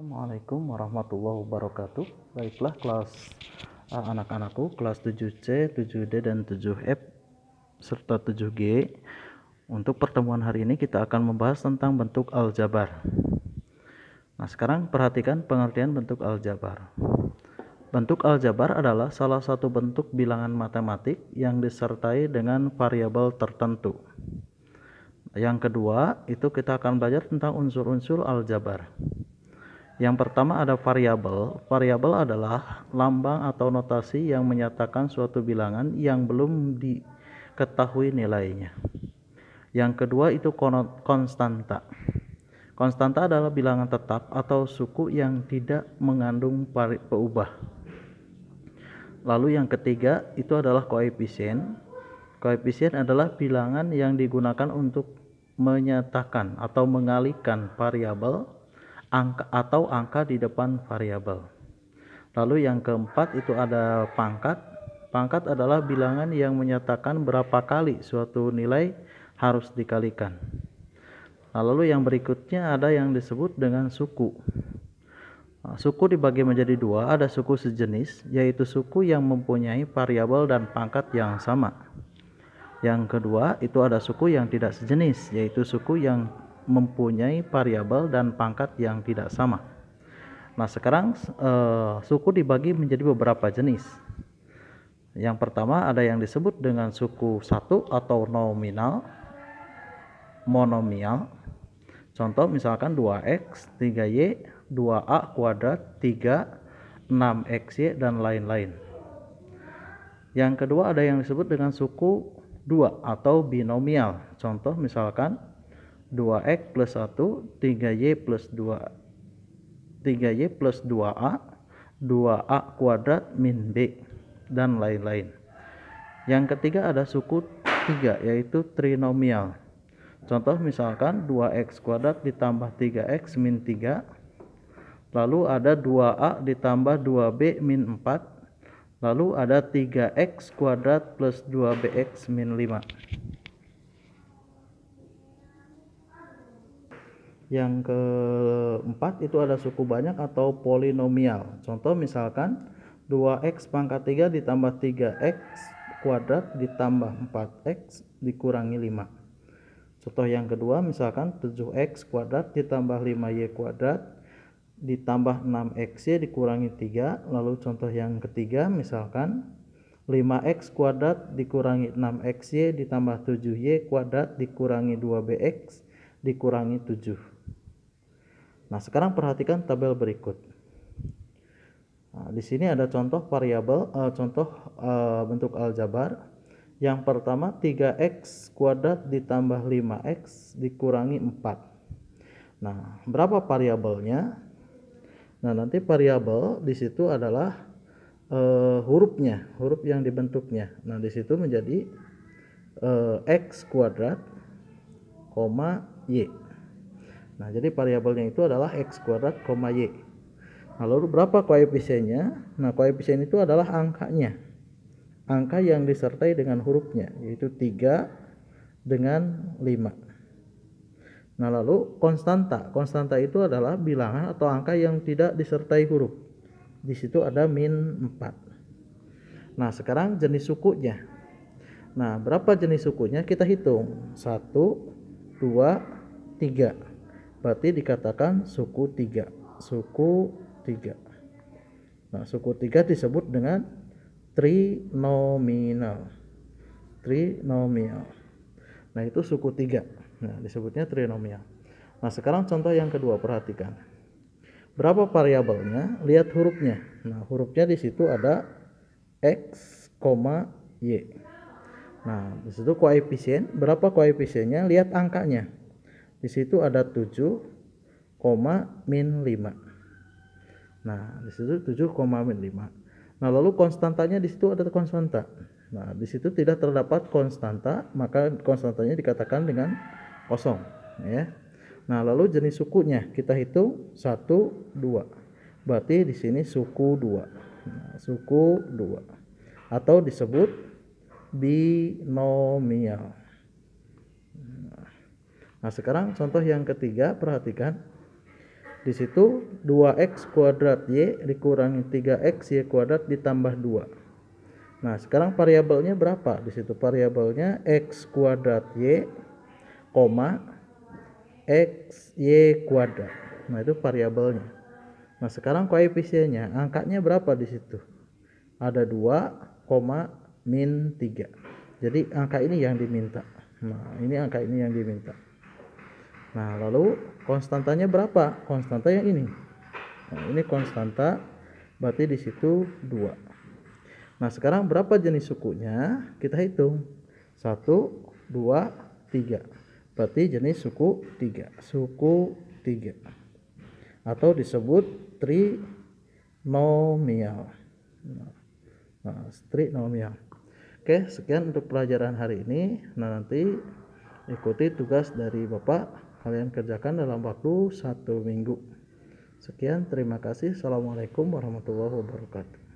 Assalamualaikum warahmatullahi wabarakatuh. Baiklah kelas anak-anakku kelas 7C, 7D dan 7F serta 7G. Untuk pertemuan hari ini kita akan membahas tentang bentuk aljabar. Nah, sekarang perhatikan pengertian bentuk aljabar. Bentuk aljabar adalah salah satu bentuk bilangan matematik yang disertai dengan variabel tertentu. Yang kedua, itu kita akan belajar tentang unsur-unsur aljabar. Yang pertama ada variabel. Variabel adalah lambang atau notasi yang menyatakan suatu bilangan yang belum diketahui nilainya. Yang kedua itu konstanta. Konstanta adalah bilangan tetap atau suku yang tidak mengandung peubah. Lalu yang ketiga itu adalah koefisien. Koefisien adalah bilangan yang digunakan untuk menyatakan atau mengalihkan variabel angka di depan variabel. Lalu yang keempat itu ada pangkat. Pangkat adalah bilangan yang menyatakan berapa kali suatu nilai harus dikalikan. Lalu yang berikutnya ada yang disebut dengan suku. Suku dibagi menjadi dua, ada suku sejenis, yaitu suku yang mempunyai variabel dan pangkat yang sama. Yang kedua itu ada suku yang tidak sejenis, yaitu suku yang mempunyai variabel dan pangkat yang tidak sama. Nah, sekarang suku dibagi menjadi beberapa jenis. Yang pertama ada yang disebut dengan suku satu atau nominal, monomial. Contoh misalkan 2x, 3y, 2a kuadrat, 3, 6xy dan lain-lain. Yang kedua ada yang disebut dengan suku 2 atau binomial. Contoh misalkan 2x plus 1, 3y plus 2a, 2a kuadrat min b, dan lain-lain. Yang ketiga ada suku 3 yaitu trinomial. Contoh misalkan 2x kuadrat ditambah 3x min 3, lalu ada 2a ditambah 2b min 4, lalu ada 3x kuadrat plus 2bx min 5. Yang keempat itu ada suku banyak atau polinomial. Contoh misalkan 2x pangkat 3 ditambah 3x kuadrat ditambah 4x dikurangi 5. Contoh yang kedua misalkan 7x kuadrat ditambah 5y kuadrat ditambah 6xy dikurangi 3. Lalu contoh yang ketiga misalkan 5x kuadrat dikurangi 6xy ditambah 7y kuadrat dikurangi 2bx dikurangi 7. Nah, sekarang perhatikan tabel berikut. Nah, di sini ada contoh variabel, bentuk aljabar. Yang pertama 3x kuadrat ditambah 5x dikurangi 4. Nah, berapa variabelnya? Nah, nanti variabel di situ adalah hurufnya, huruf yang dibentuknya. Nah, di situ menjadi x kuadrat, y. Nah, jadi variabelnya itu adalah x kuadrat, y. Nah, lalu berapa koefisiennya? Nah, koefisien itu adalah angkanya. Angka yang disertai dengan hurufnya, yaitu 3 dengan 5. Nah, lalu konstanta. Konstanta itu adalah bilangan atau angka yang tidak disertai huruf. Di situ ada min 4. Nah, sekarang jenis sukunya. Nah, berapa jenis sukunya? Kita hitung. 1, 2, 3. Berarti dikatakan suku 3. Suku 3. Nah, suku 3 disebut dengan trinomial. Trinomial. Nah, itu suku 3. Nah, disebutnya trinomial. Nah, sekarang contoh yang kedua, perhatikan. Berapa variabelnya? Lihat hurufnya. Nah, hurufnya di situ ada x, y. Nah, di situ koefisien. Berapa koefisiennya? Lihat angkanya. Di situ ada 7, min 5. Nah, di situ 7, min 5. Nah, lalu konstantanya di situ ada konstanta. Nah, di situ tidak terdapat konstanta, maka konstantanya dikatakan dengan kosong, ya. Nah, lalu jenis sukunya kita hitung 1, 2. Berarti di sini suku 2. Nah, suku 2 atau disebut binomial. Nah, sekarang contoh yang ketiga, perhatikan. Di situ 2x kuadrat Y dikurangi 3x Y kuadrat ditambah 2. Nah, sekarang variabelnya berapa? Di situ variabelnya x kuadrat Y, x Y kuadrat. Nah, itu variabelnya. Nah, sekarang koefisiennya, angkanya berapa di situ? Ada 2, min 3. Jadi angka ini yang diminta. Nah, ini angka ini yang diminta. Nah, lalu konstantanya berapa? Konstanta yang ini. Nah, ini konstanta, berarti di situ 2. Nah, sekarang berapa jenis sukunya? Kita hitung. 1, 2, 3. Berarti jenis suku 3. Suku 3. Atau disebut trinomial. Nah, trinomial. Oke, sekian untuk pelajaran hari ini. Nah, nanti ikuti tugas dari Bapak. Kalian kerjakan dalam waktu 1 minggu. Sekian, terima kasih. Assalamualaikum warahmatullahi wabarakatuh.